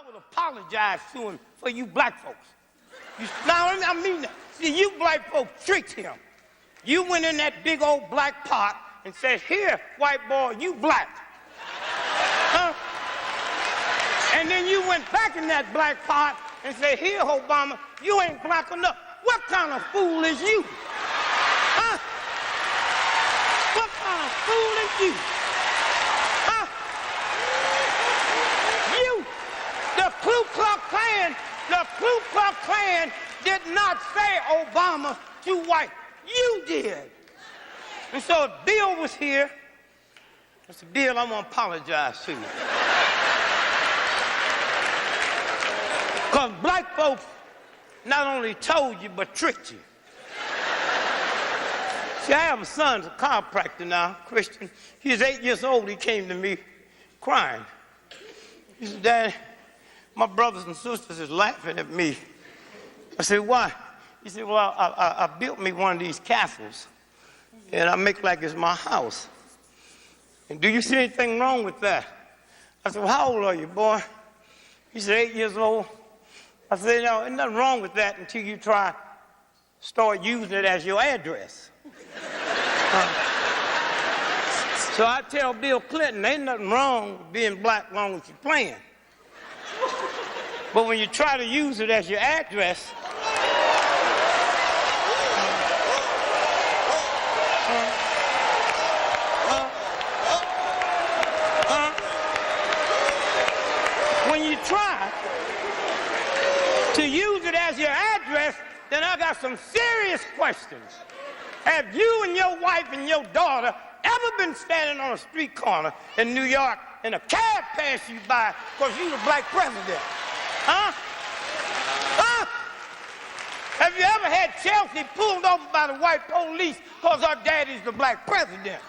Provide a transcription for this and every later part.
I would apologize to him for you black folks. Now, I mean, see, you black folks tricked him. You went in that big old black pot and said, here, white boy, you black. Huh? And then you went back in that black pot and said, here, Obama, you ain't black enough. What kind of fool is you? Huh? What kind of fool is you? Huh? You, the Ku Klux Klan did not say Obama too white. You did. And so if Bill was here, I said, Bill, I'm going to apologize to you. Because black folks not only told you, but tricked you. See, I have a son, a chiropractor now, Christian. He's 8 years old. He came to me crying. He said, Daddy, my brothers and sisters is laughing at me. I said, why? He said, well, I built me one of these castles, and I make like it's my house. And do you see anything wrong with that? I said, well, how old are you, boy? He said, 8 years old. I said, no, there's nothing wrong with that until you start using it as your address. So I tell Bill Clinton, ain't nothing wrong with being black as long as you're playing. But when you try to use it as your address, when you try to use it as your address, then I got some serious questions. Have you and your wife and your daughter ever been standing on a street corner in New York and a cab passed you by because you the black president? Huh? Huh? Have you ever had Chelsea pulled over by the white police because her daddy's the black president?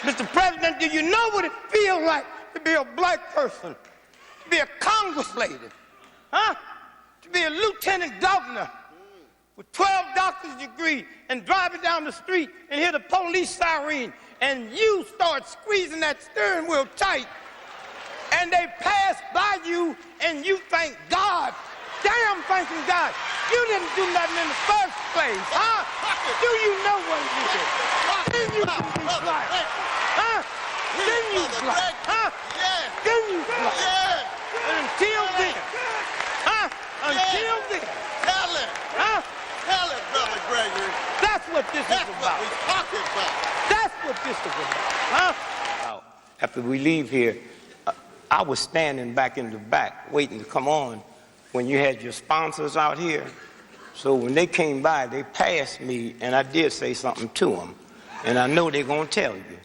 Mr. President, do you know what it feels like to be a black person, to be a Congress lady, huh? To be a lieutenant governor with 12 doctor's degree and driving down the street and hear the police siren and you start squeezing that steering wheel tight and they pass by you and you thank God, damn thanking God, you didn't do nothing in the first place, huh? Do you know what it is? Then you can be black, huh? Then you black, huh? Then you black. And until then, huh? Until then, Tell it. huh? Tell it, Brother Gregory. That's what this is That's about. what we're talking about. That's what this is about, huh? After we leave here, I was standing back in the back waiting to come on when you had your sponsors out here. So when they came by, they passed me, and I did say something to them. And I know they're going to tell you.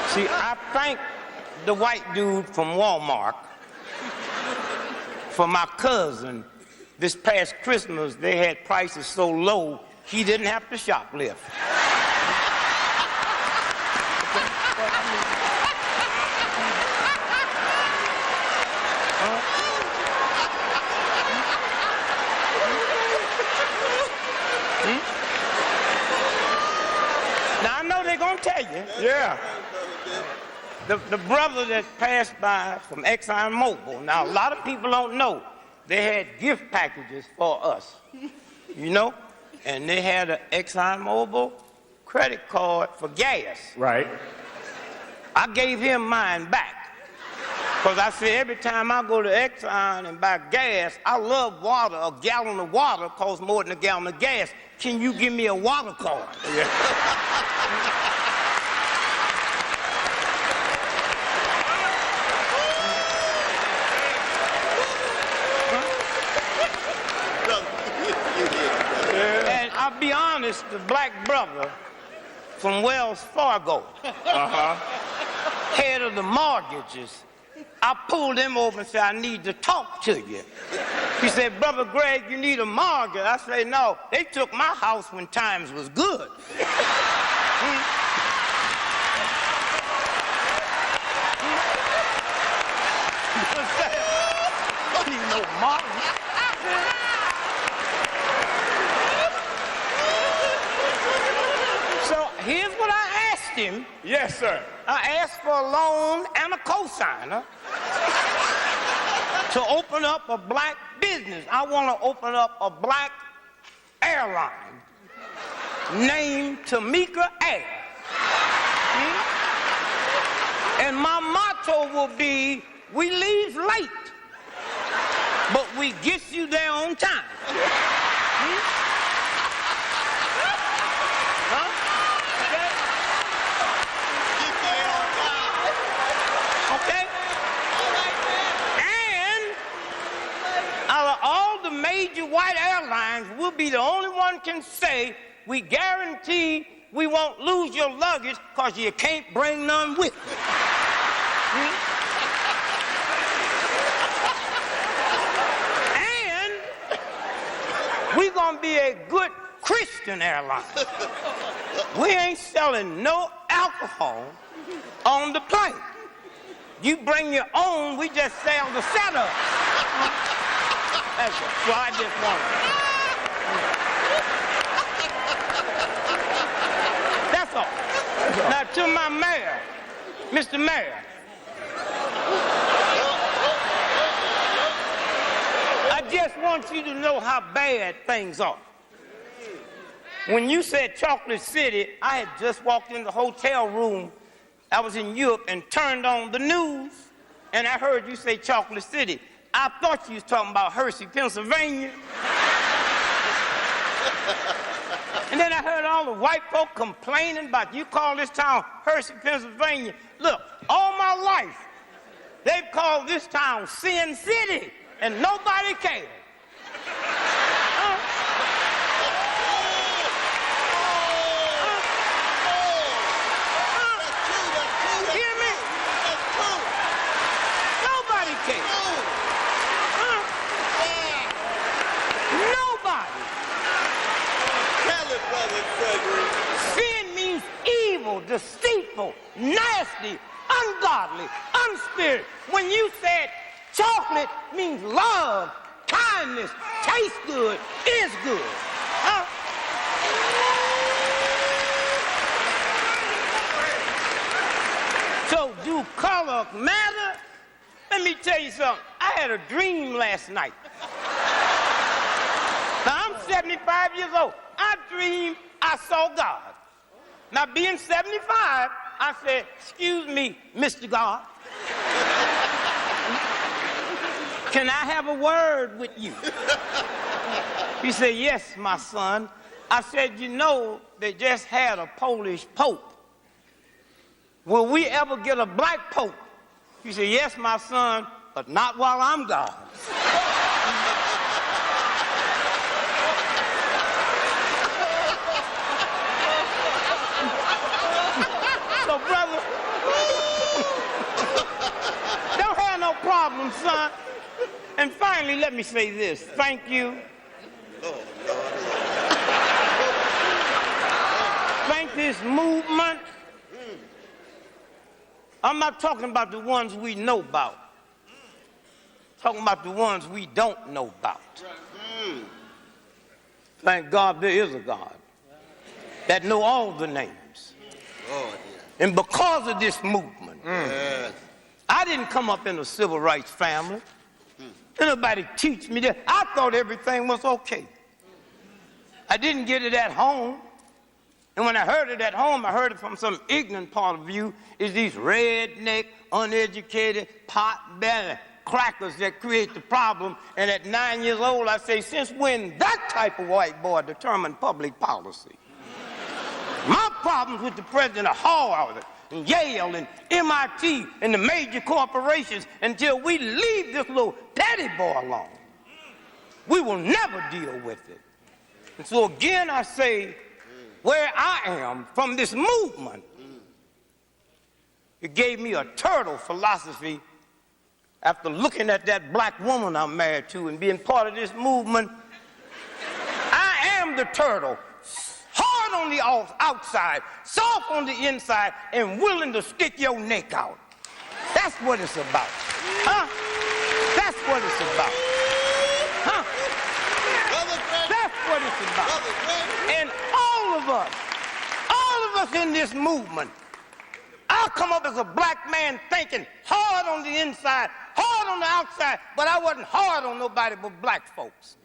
See, I thank the white dude from Walmart for my cousin. This past Christmas, they had prices so low, he didn't have to shoplift. Now, I know they're going to tell you. Yeah. The brother that passed by from ExxonMobil, now a lot of people don't know, they had gift packages for us, you know? And they had an ExxonMobil credit card for gas. Right. I gave him mine back. Because I said every time I go to Exxon and buy gas, I love water. A gallon of water costs more than a gallon of gas. Can you give me a water card? Yeah. And I'll be honest, the black brother from Wells Fargo, head of the mortgages, I pulled him over and said, I need to talk to you. He said, Brother Greg, you need a mortgage. I said, no, they took my house when times was good. Don't need no mortgage. So here's what I ask asked him. Yes, sir. I asked for a loan and a cosigner to open up a black business. I want to open up a black airline named Tamika Air. And my motto will be, we leave late, but we get you there on time. Huh? Okay? And out of all the major white airlines, we'll be the only one can say we guarantee we won't lose your luggage because you can't bring none with you. And we're going to be a good Christian airline. We ain't selling no alcohol on the plane. You bring your own, we just sell the setup. That's it. So I just wanted. That's all. Now to my mayor, Mr. Mayor. I just want you to know how bad things are. When you said Chocolate City, I had just walked in the hotel room. I was in Europe and turned on the news, and I heard you say Chocolate City. I thought you was talking about Hershey, Pennsylvania. And then I heard all the white folk complaining about you call this town Hershey, Pennsylvania. Look, all my life, they've called this town Sin City, and nobody cares. Hear me? Nobody cares. Nobody. Tell it, Brother Gregory. Sin means evil, deceitful, nasty, ungodly, unspirited. When you said chocolate means love, kindness, tastes good, is good. Huh? So do color matter? Let me tell you something. I had a dream last night. Now, I'm 75 years old. I dreamed I saw God. Now, being 75, I said, excuse me, Mr. God. Can I have a word with you? He said, yes, my son. I said, you know, they just had a Polish pope. Will we ever get a black pope? He said, yes, my son, but not while I'm gone. So, brother, don't have no problem, son. And finally, let me say this. Thank you. Thank this movement. I'm not talking about the ones we know about. I'm talking about the ones we don't know about. Thank God there is a God that know all the names. And because of this movement, I didn't come up in a civil rights family. Nobody teach me that. I thought everything was okay. I didn't get it at home. And when I heard it at home, I heard it from some ignorant part of you, is these redneck, uneducated, pot-belly crackers that create the problem. And at 9 years old, I say, since when that type of white boy determined public policy? My problems with the president of Harvard and Yale and MIT and the major corporations until we leave this little petty boy alone. We will never deal with it. And so again, I say, where I am from this movement, it gave me a turtle philosophy after looking at that black woman I'm married to and being part of this movement. I am the turtle, hard on the outside, soft on the inside, and willing to stick your neck out. That's what it's about. Huh? That's what it's about. Huh? That's what it's about. And all of us in this movement I come up as a black man thinking hard on the inside, hard on the outside, but I wasn't hard on nobody but black folks.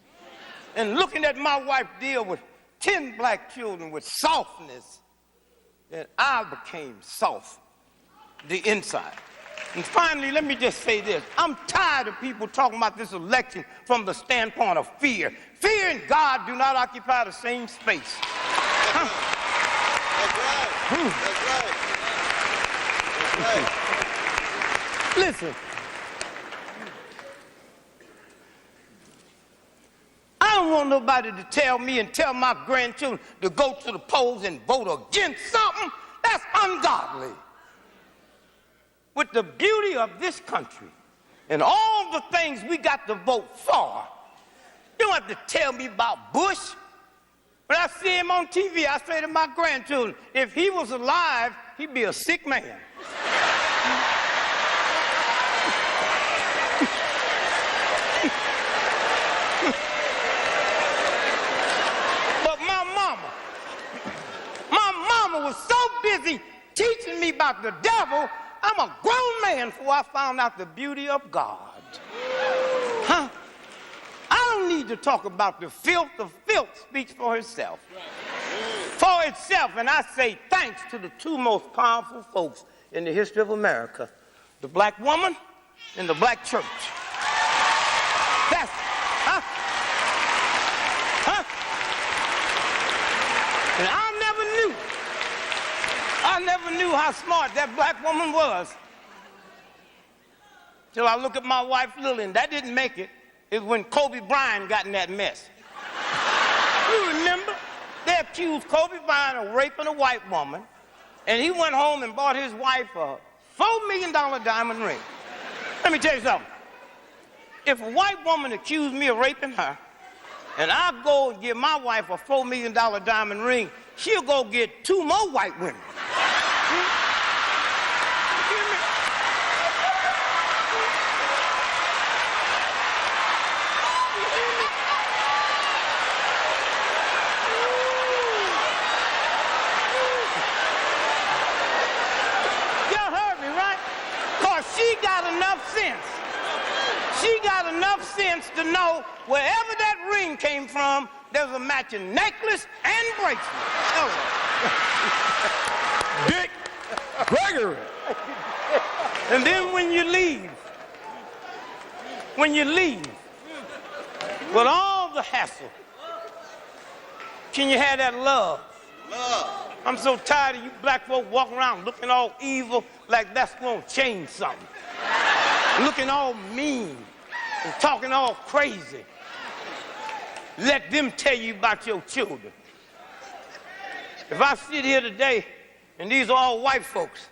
And looking at my wife deal with 10 black children with softness, then I became soft, the inside. And finally, let me just say this. I'm tired of people talking about this election from the standpoint of fear. Fear and God do not occupy the same space. Huh? That's right. That's right. That's right. Listen. I don't want nobody to tell me and tell my grandchildren to go to the polls and vote against something. That's ungodly. With the beauty of this country and all the things we got to vote for, you don't have to tell me about Bush. When I see him on TV, I say to my grandchildren, if he was alive, he'd be a sick man. But my mama was so busy teaching me about the devil, I'm a grown man before I found out the beauty of God. Huh? I don't need to talk about the filth. The filth speaks for itself. For itself. And I say thanks to the two most powerful folks in the history of America, the black woman and the black church. That's, huh? Huh? And I never knew how smart that black woman was. Till I look at my wife, Lily, and that didn't make it. It was when Kobe Bryant got in that mess. You remember? They accused Kobe Bryant of raping a white woman, and he went home and bought his wife a $4 million diamond ring. Let me tell you something. If a white woman accused me of raping her, and I go and give my wife a $4 million diamond ring, she'll go get 2 more white women. She got enough sense to know wherever that ring came from, there was a matching necklace and bracelet. Dick Gregory. And then when you leave, with all the hassle, can you have that love? Love. I'm so tired of you black folk walking around looking all evil like that's gonna change something. Looking all mean and talking all crazy. Let them tell you about your children. If I sit here today and these are all white folks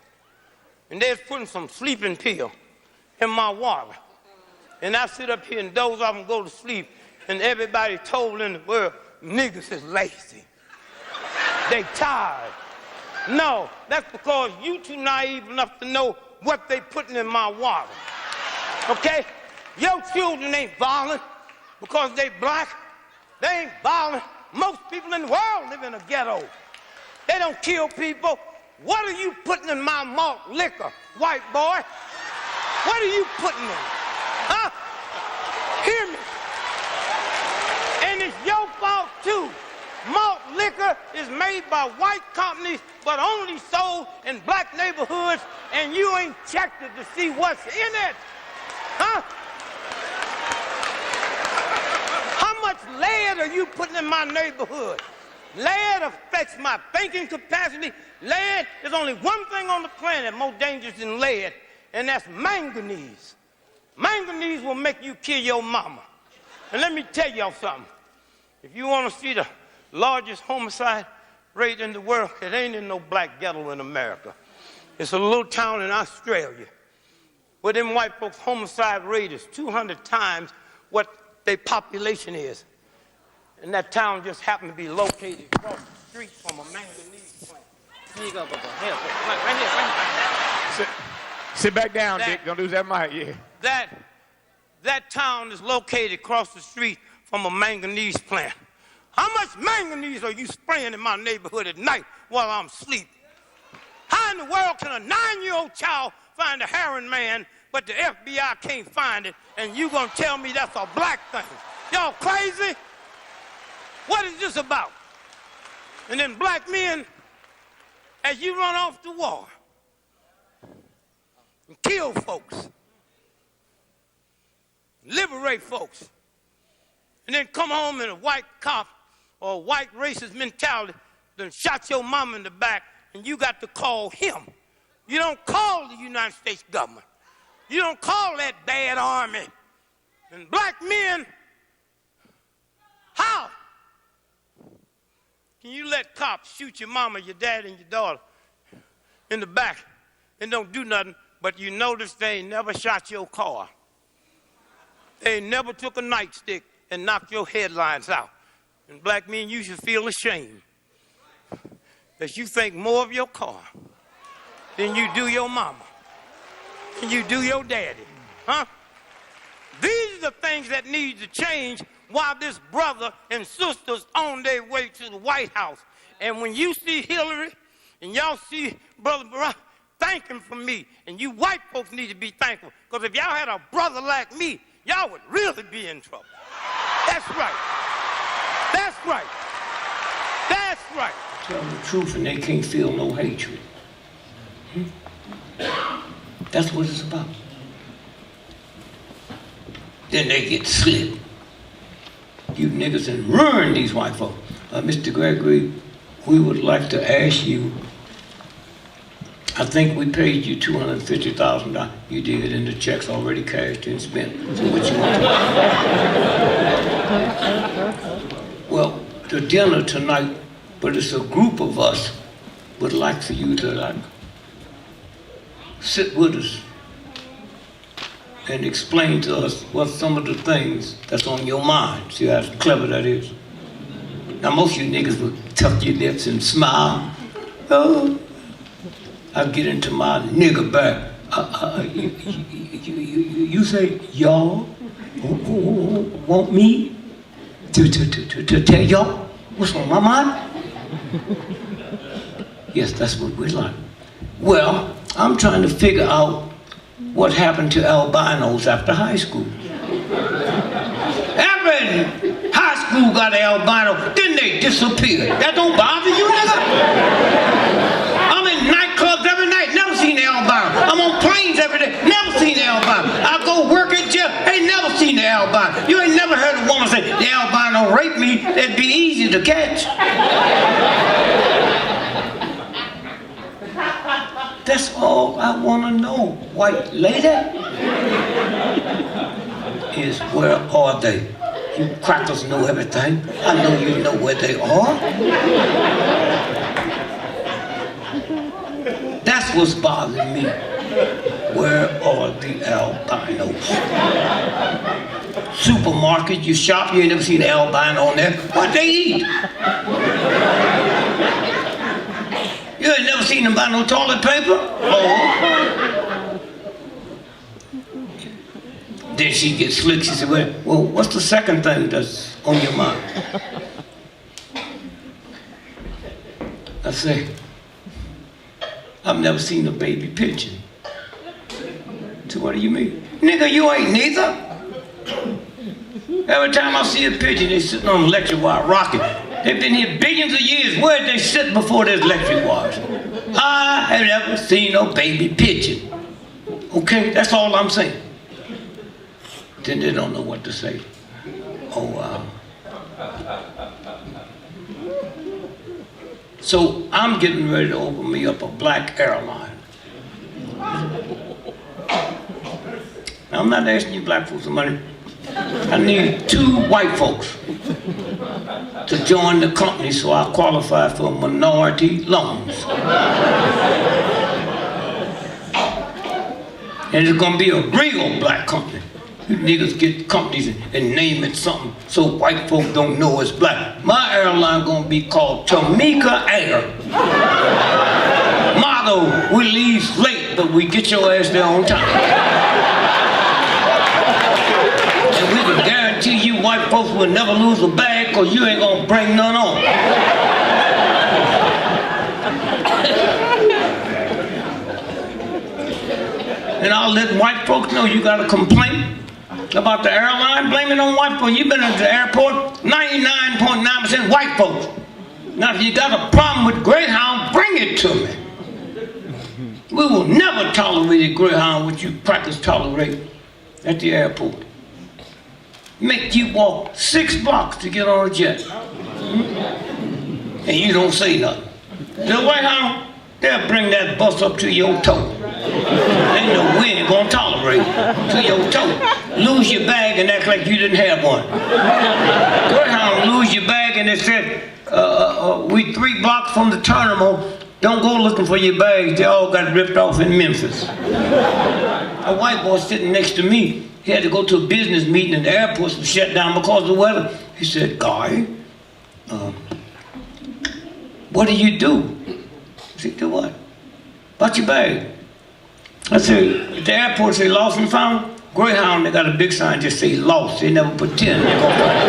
and they're putting some sleeping pill in my water and I sit up here and doze off and go to sleep and everybody told in the world niggas is lazy. They tired. No, that's because you too naive enough to know what they putting in my water. Okay? Your children ain't violent because they black. They ain't violent. Most people in the world live in a ghetto. They don't kill people. What are you putting in my malt liquor, white boy? What are you putting in? Huh? Hear me. And it's your fault too. Malt liquor is made by white companies but only sold in black neighborhoods and you ain't checked it to see what's in it. Huh? How much lead are you putting in my neighborhood? Lead affects my thinking capacity. Lead is only one thing on the planet more dangerous than lead, and that's manganese. Manganese will make you kill your mama. And let me tell y'all something. If you want to see the largest homicide rate in the world, it ain't in no black ghetto in America. It's a little town in Australia where them white folks' homicide rate is 200 times what their population is. And that town just happened to be located across the street from a manganese plant. Sit back down, Dick. Don't lose that mic, yeah. That town is located across the street from a manganese plant. How much manganese are you spraying in my neighborhood at night while I'm asleep? How in the world can a 9-year-old child find a heroin man, but the FBI can't find it, and you gonna tell me that's a black thing? Y'all crazy? What is this about? And then black men, as you run off to war and kill folks, liberate folks, and then come home and a white cop or a white racist mentality then shot your mama in the back, and you got to call him. You don't call the United States government. You don't call that bad army. And black men, how can you let cops shoot your mama, your dad, and your daughter in the back and don't do nothing, but you notice they ain't never shot your car? They ain't never took a nightstick and knocked your headlights out. And black men, you should feel ashamed that you think more of your car than you do your mama, than you do your daddy, huh? These are the things that need to change while this brother and sisters on their way to the White House. And when you see Hillary and y'all see Brother Barack, thank him for me. And you white folks need to be thankful, because if y'all had a brother like me, y'all would really be in trouble. That's right. That's right. That's right. Tell the truth and they can't feel no hatred. That's what it's about. Then they get slick. You niggas and ruin these white folks. Mr. Gregory, we would like to ask you, I think we paid you $250,000. You did, and the check's already cashed and spent. So what you want to do? Well, the dinner tonight, but it's a group of us, would like for you to sit with us and explain to us what some of the things that's on your mind. See how clever that is? Now most of you niggas would tuck your lips and smile. Oh, I get into my nigger back. You say y'all want me to tell y'all what's on my mind? Yes, that's what we like. Well, I'm trying to figure out what happened to albinos after high school. Every high school got an albino, then they disappeared. That don't bother you, nigga? I'm in nightclubs every night, never seen the albino. I'm on planes every day, never seen the albino. I go work at jail, ain't never seen the albino. You ain't never heard a woman say, the albino raped me, that'd be easy to catch. That's all I want to know, white lady, is where are they? You crackers know everything. I know you know where they are. That's what's bothering me. Where are the albinos? Supermarket, you shop, you ain't never seen an albino on there. What they eat? You ain't never seen them buy no toilet paper? Oh. Then she gets slick. She said, well, what's the second thing that's on your mind? I say, I've never seen a baby pigeon. So what do you mean? Nigga, you ain't neither. Every time I see a pigeon, they sitting on the electric wire rocking. They've been here billions of years. Where did they sit before there's electric wires? I have never seen no baby pigeon. Okay, that's all I'm saying. Then they don't know what to say. Oh, wow. So I'm getting ready to open me up a black airline. Now, I'm not asking you black folks for money. I need 2 white folks to join the company so I qualify for minority loans. And it's gonna be a real black company. You niggas get companies and name it something so white folk don't know it's black. My airline gonna be called Tamika Air. Motto, we leave late, but we get your ass there on time. And we can guarantee you white folks will never lose a bag because you ain't gonna bring none on. And I'll let white folks know you got a complaint about the airline, blame it on white folks. You've been at the airport, 99.9% white folks. Now, if you got a problem with Greyhound, bring it to me. We will never tolerate a Greyhound what you crackers tolerate at the airport. Make you walk 6 blocks to get on a jet. And you don't say nothing. The Greyhound, they'll bring that bus up to your toe. Ain't no we ain't gonna tolerate it. To your toe. Lose your bag and act like you didn't have one. Greyhound lose your bag and they said, we 3 blocks from the terminal. Don't go looking for your bags. They all got ripped off in Memphis. A white boy sitting next to me, he had to go to a business meeting and the airport was shut down because of the weather. He said, Guy, what do you do? I said, do what? About your bag. I said, at the airport say lost and found. Greyhound, they got a big sign just say lost. They never pretend they're gonna find.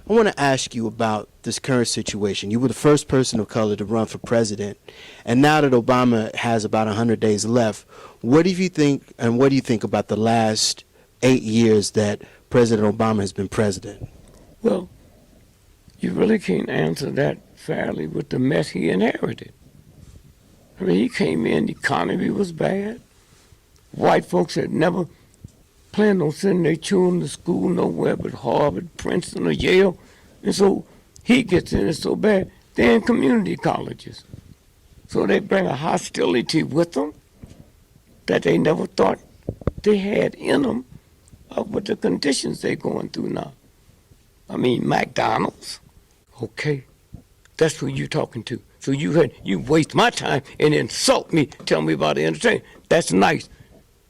I want to ask you about this current situation. You were the first person of color to run for president, and now that Obama has about 100 days left, what do you think, and what do you think about the last 8 years that President Obama has been president? Well, you really can't answer that fairly with the mess he inherited. I mean, he came in, the economy was bad. White folks had never planned on sending their children to school nowhere but Harvard, Princeton, or Yale. And so he gets in, it's so bad, they're in community colleges. So they bring a hostility with them that they never thought they had in them with the conditions they're going through now. I mean, McDonald's, okay, that's who you're talking to. So you waste my time and insult me, tell me about the entertainment. That's nice.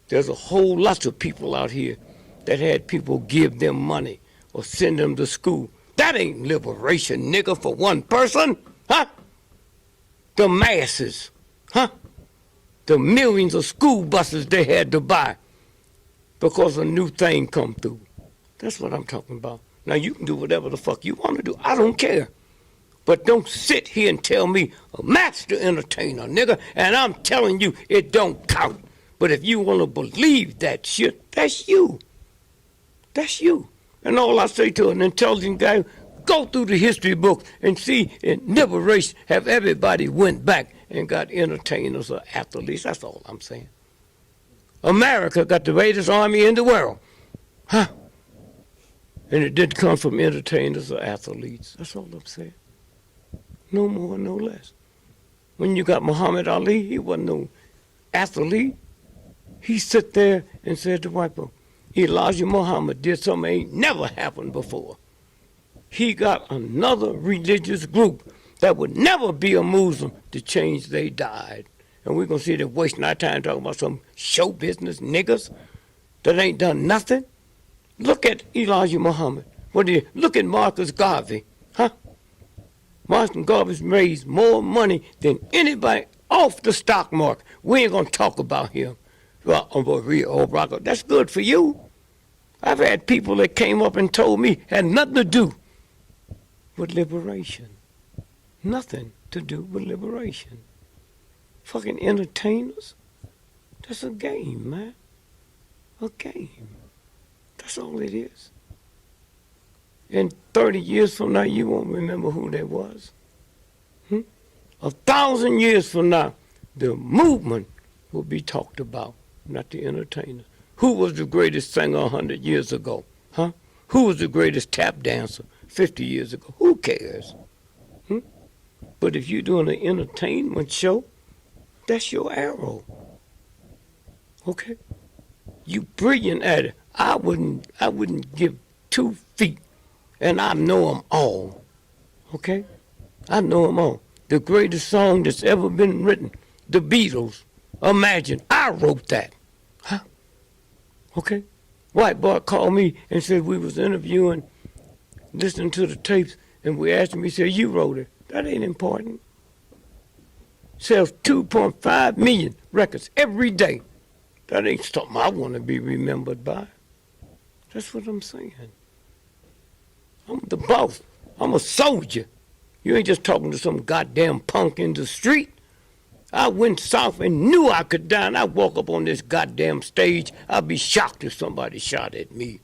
There's a whole lot of people out here that had people give them money or send them to school. That ain't liberation, nigga, for one person, huh? The masses, huh? The millions of school buses they had to buy because a new thing come through. That's what I'm talking about. Now, you can do whatever the fuck you want to do. I don't care. But don't sit here and tell me a master entertainer, nigga, and I'm telling you it don't count. But if you want to believe that shit, that's you. That's you. And all I say to an intelligent guy, go through the history books and see in liberation have everybody went back and got entertainers or athletes. That's all I'm saying. America got the greatest army in the world. Huh? And it didn't come from entertainers or athletes. That's all I'm saying. No more, no less. When you got Muhammad Ali, he wasn't no athlete. He sat there and said to white people, Elijah Muhammad did something ain't never happened before. He got another religious group that would never be a Muslim to change their diet. And we're going to see them wasting our time talking about some show business niggas that ain't done nothing. Look at Elijah Muhammad. Look at Marcus Garvey, huh? Marcus Garvey's raised more money than anybody off the stock market. We ain't going to talk about him. Well, that's good for you. I've had people that came up and told me had nothing to do with liberation. Nothing to do with liberation. Fucking entertainers. That's a game, man. A game. That's all it is. And 30 years from now, you won't remember who that was. 1,000 years from now, the movement will be talked about, not the entertainers. Who was the greatest singer 100 years ago? Huh? Who was the greatest tap dancer 50 years ago? Who cares? But if you're doing an entertainment show, that's your arrow. Okay? You brilliant at it. I wouldn't give 2 feet, and I know them all. Okay? I know them all. The greatest song that's ever been written, the Beatles. Imagine, I wrote that. Huh? Okay? White boy called me and said we was interviewing, listening to the tapes, and we asked him, he said, you wrote it. That ain't important. Sells 2.5 million records every day. That ain't something I want to be remembered by. That's what I'm saying. I'm the boss. I'm a soldier. You ain't just talking to some goddamn punk in the street. I went south and knew I could die, and I walk up on this goddamn stage, I'd be shocked if somebody shot at me.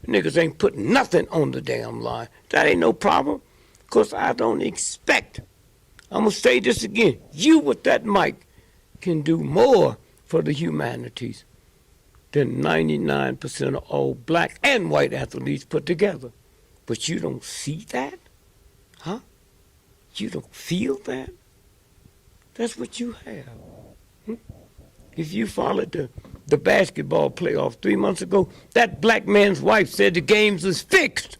Niggas ain't putting nothing on the damn line. That ain't no problem, because I don't expect. I'm going to say this again. You with that mic can do more for the humanities than 99% of all black and white athletes put together. But you don't see that? Huh? You don't feel that? That's what you have. If you followed the basketball playoff 3 months ago, that black man's wife said the games was fixed,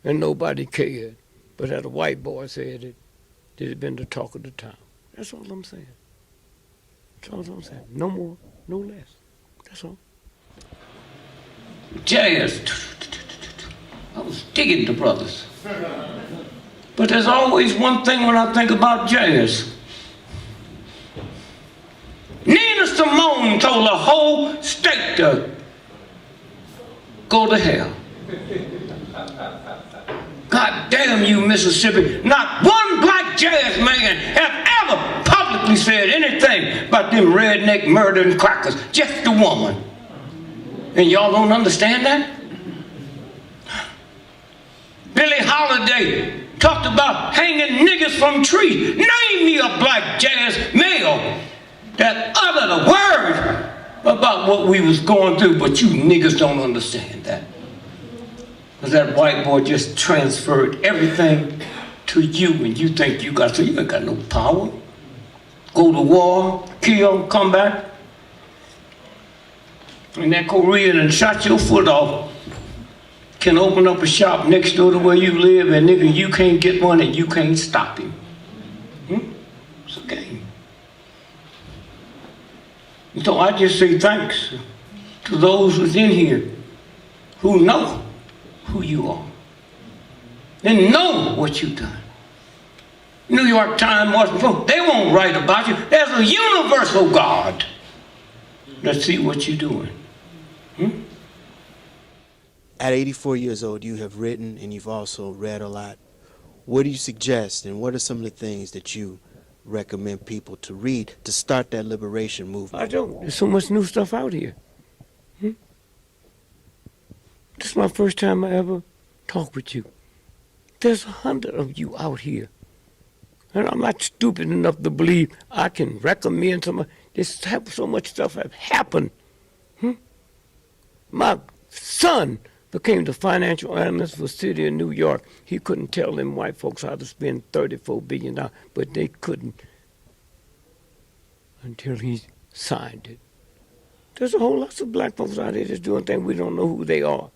and nobody cared. But that a white boy said it, it had been the talk of the town. That's all I'm saying. That's all I'm saying. No more, no less. That's all. Jazz. I was digging the brothers. But there's always one thing when I think about jazz. Nina Simone told the whole state to go to hell. God damn you, Mississippi. Not one black jazz man have ever publicly said anything about them redneck murdering crackers. Just a woman. And y'all don't understand that? Billie Holiday talked about hanging niggas from trees. Name me a black jazz male that uttered a word about what we was going through, but you niggas don't understand that. Because that white boy just transferred everything to you, and you think you got, so you ain't got no power. Go to war, kill, come back. And that Korean and shot your foot off can open up a shop next door to where you live, and nigga, you can't get one and you can't stop him. It's a game. And so I just say thanks to those within here who know who you are and know what you've done. New York Times, Washington Post, they won't write about you. There's a universal God. Let's see what you're doing. At 84 years old, you have written and you've also read a lot. What do you suggest, and what are some of the things that you recommend people to read to start that liberation movement? I don't. There's so much new stuff out here. This is my first time I ever talked with you. There's 100 of you out here. And I'm not stupid enough to believe I can recommend somebody. There's so much stuff have happened. My son became the financial analyst for the city of New York. He couldn't tell them white folks how to spend $34 billion, but they couldn't until he signed it. There's a whole lot of black folks out there that's doing things we don't know who they are.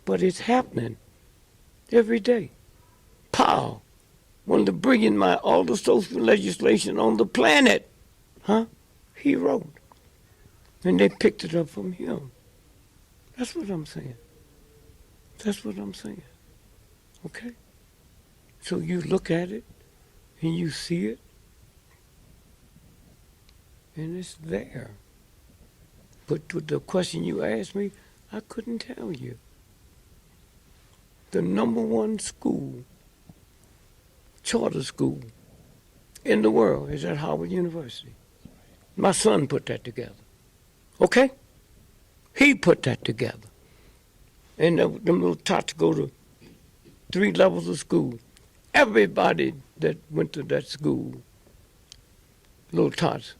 But it's happening every day. Powell, one of the brilliant minds, all the social legislation on the planet, he wrote. And they picked it up from him. That's what I'm saying. That's what I'm saying. Okay? So you look at it, and you see it, and it's there. But with the question you asked me, I couldn't tell you. The #1 school, charter school, in the world is at Howard University. My son put that together. Okay? He put that together. And them little tots go to 3 levels of school. Everybody that went to that school, little tots,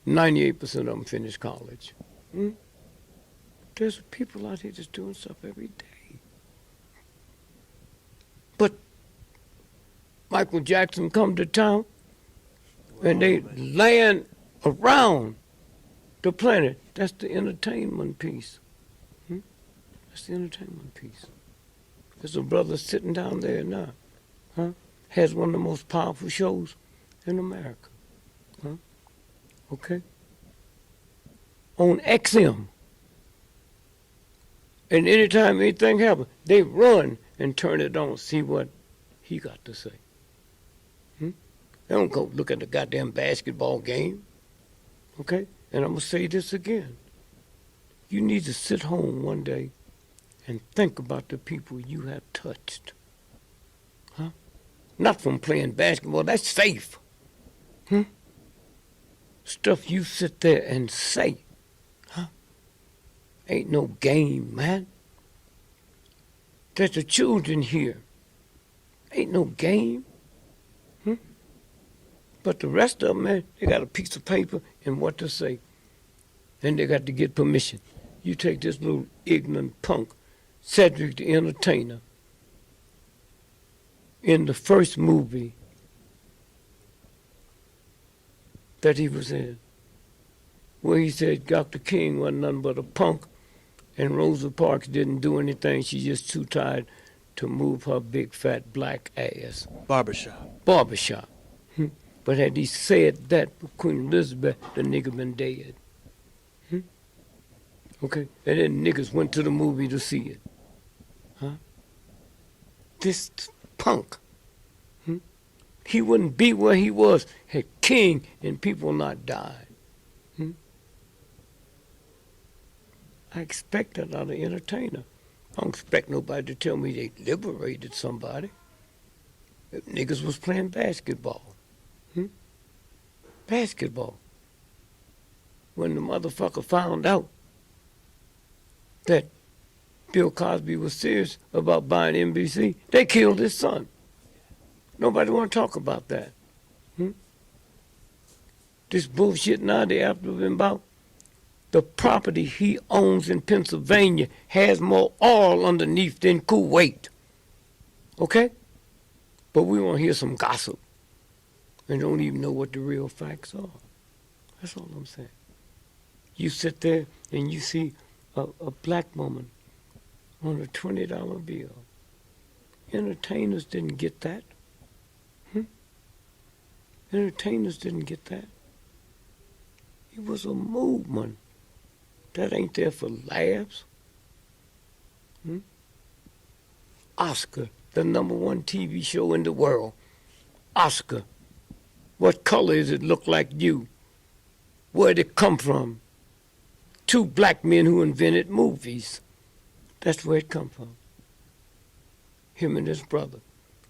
98% of them finished college. There's people out here that's doing stuff every day. But Michael Jackson come to town, and they land around the planet. That's the entertainment piece. That's the entertainment piece. There's a brother sitting down there now, has one of the most powerful shows in America. Okay? On XM. And anytime anything happens, they run and turn it on, see what he got to say. They don't go look at the goddamn basketball game. Okay? And I'm going to say this again. You need to sit home one day and think about the people you have touched. Not from playing basketball. That's safe. stuff you sit there and say, huh? Ain't no game, man. That the children here ain't no game. But the rest of them, man, they got a piece of paper and what to say. Then they got to get permission. You take this little ignorant punk, Cedric the Entertainer, in the first movie that he was in, where he said Dr. King wasn't nothing but a punk and Rosa Parks didn't do anything. She's just too tired to move her big fat black ass. Barbershop. But had he said that for Queen Elizabeth, the nigga been dead. Okay? And then niggas went to the movie to see it. Huh? This punk. He wouldn't be where he was had King and people not died. I expect that out of Entertainer. I don't expect nobody to tell me they liberated somebody. If niggas was playing basketball. Basketball. When the motherfucker found out that Bill Cosby was serious about buying NBC, they killed his son. Nobody want to talk about that. This bullshit now they have to be about the property he owns in Pennsylvania has more oil underneath than Kuwait. Okay? But we want to hear some gossip and don't even know what the real facts are. That's all I'm saying. You sit there and you see a black woman on a $20 bill. Entertainers didn't get that. Entertainers didn't get that. It was a movement. That ain't there for laughs. Oscar, the #1 TV show in the world. Oscar. What color does it look like you? Where'd it come from? 2 black men who invented movies. That's where it come from. Him and his brother.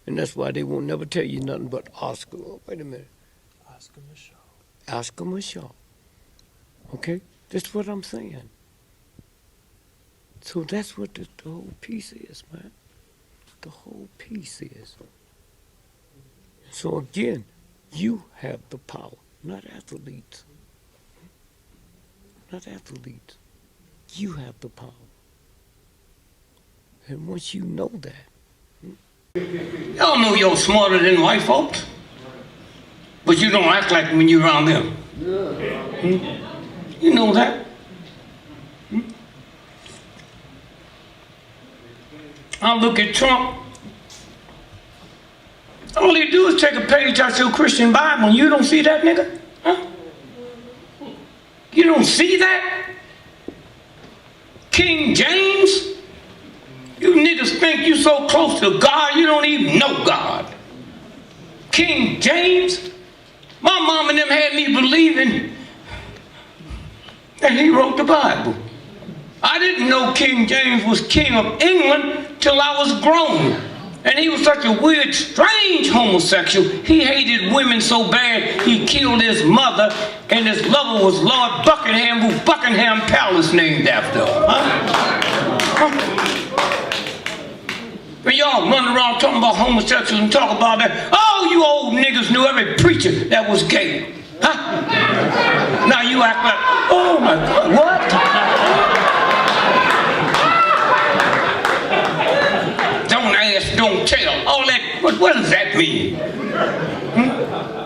And that's why they won't never tell you nothing but Oscar. Oh, wait a minute. Oscar Michaud. Okay? That's what I'm saying. So that's what the whole piece is, man. The whole piece is. So again, you have the power, not athletes. Not athletes. You have the power. And once you know that. Y'all know you're smarter than white folks, but you don't act like when you're around them. You know that. I look at Trump. All he do is take a page out your Christian Bible, and you don't see that, nigga? Huh? You don't see that? King James? You niggas think you so close to God, you don't even know God. King James? My mom and them had me believing that he wrote the Bible. I didn't know King James was king of England till I was grown. And he was such a weird, strange homosexual. He hated women so bad he killed his mother, and his lover was Lord Buckingham, who Buckingham Palace named after. When y'all run around talking about homosexuals and talk about that, oh, you old niggas knew every preacher that was gay. Huh? Now you act like, oh my God, what? Don't ask, don't tell. All that, what does that mean?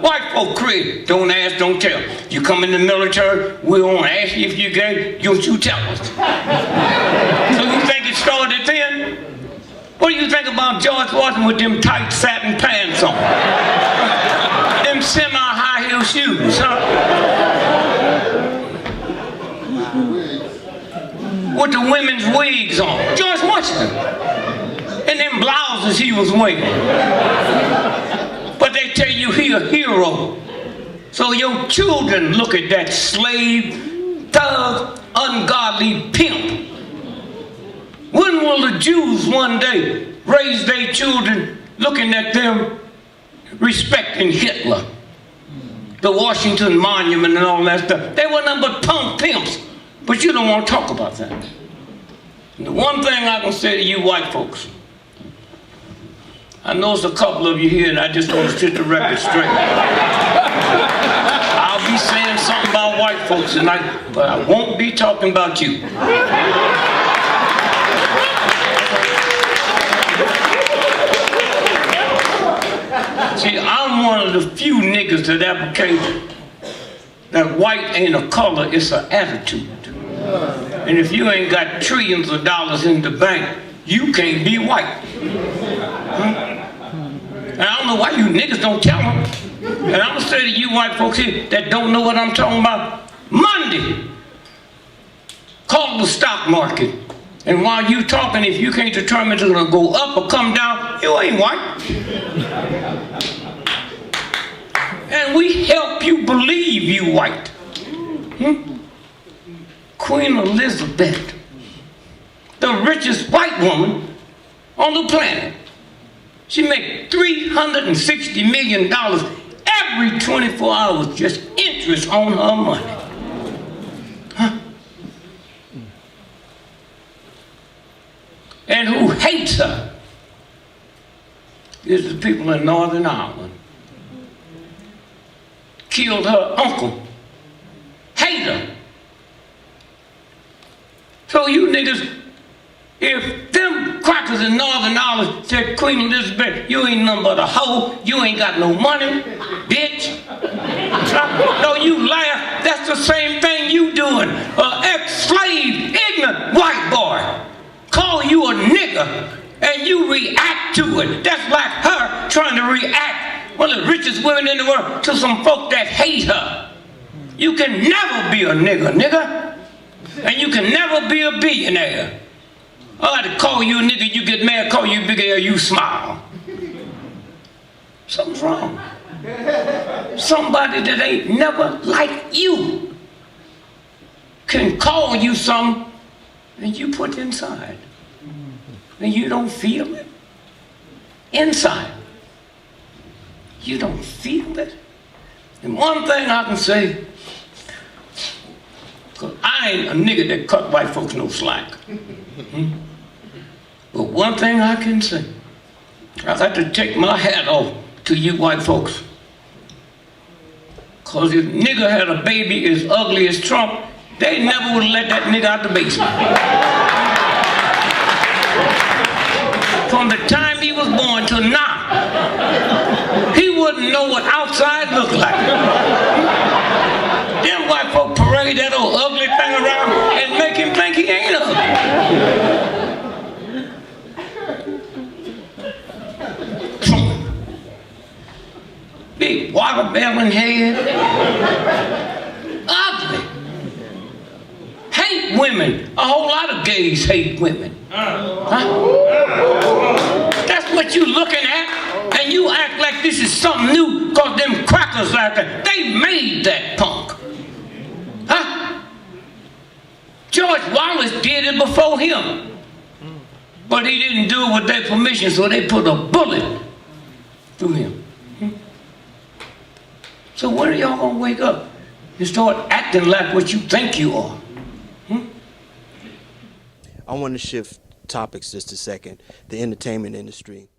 White folk create, don't ask, don't tell. You come in the military, we won't ask you if you're gay, don't you tell us. So you think it started then? What do you think about George Washington with them tight satin pants on? Them semi-high heel shoes, huh? With the women's wigs on. George Washington. And them blouses he was wearing. But they tell you he a hero. So your children look at that slave, thug, ungodly pimp. When will the Jews one day raise their children looking at them respecting Hitler the Washington Monument and all that stuff. They were nothing but punk pimps. But you don't want to talk about that. And the one thing I can say to you white folks, I know there's a couple of you here and I just want to set the record straight. I'll be saying something about white folks tonight, but I won't be talking about you. See, I'm one of the few niggas that advocate that white ain't a color, it's an attitude. And if you ain't got trillions of dollars in the bank, you can't be white. And I don't know why you niggas don't tell them. And I'm gonna say to you white folks here that don't know what I'm talking about, Monday, call the stock market. And while you talking, if you can't determine it's gonna go up or come down, you ain't white. And we help you believe you white. Queen Elizabeth, the richest white woman on the planet. She made $360 million every 24 hours, just interest on her money. And who hates her is the people in Northern Ireland. Killed her uncle. Hate her. So you niggas, if them crackers in Northern Ireland said, Queen Elizabeth, you ain't nothing but a hoe, you ain't got no money, bitch. No, you laugh, that's the same thing you doing. Ex-slave, ignorant white boy, call you a nigger, and you react to it. That's like her trying to react, one of the richest women in the world, to some folk that hate her. You can never be a nigger. And you can never be a billionaire. I like to call you a nigga, you get mad, call you big air, you smile. Something's wrong. Somebody that ain't never like you can call you something and you put inside. And you don't feel it. Inside. You don't feel it. And one thing I can say, because I ain't a nigga that cut white folks no slack. But one thing I can say, I got to take my hat off to you white folks. Because if nigga had a baby as ugly as Trump, they never would have let that nigga out the basement. From the time he was born to now, he wouldn't know what outside looked like. Them white folk parade that old ugly thing around and make him think he ain't ugly. Big watermelon head. Ugly. Hate women. A whole lot of gays hate women. Huh? That's what you looking at, and you act like this is something new because them crackers out there, they made that punk. Huh? George Wallace did it before him. But he didn't do it with their permission, so they put a bullet through him. So when are y'all gonna wake up and start acting like what you think you are? I want to shift topics just a second. The entertainment industry.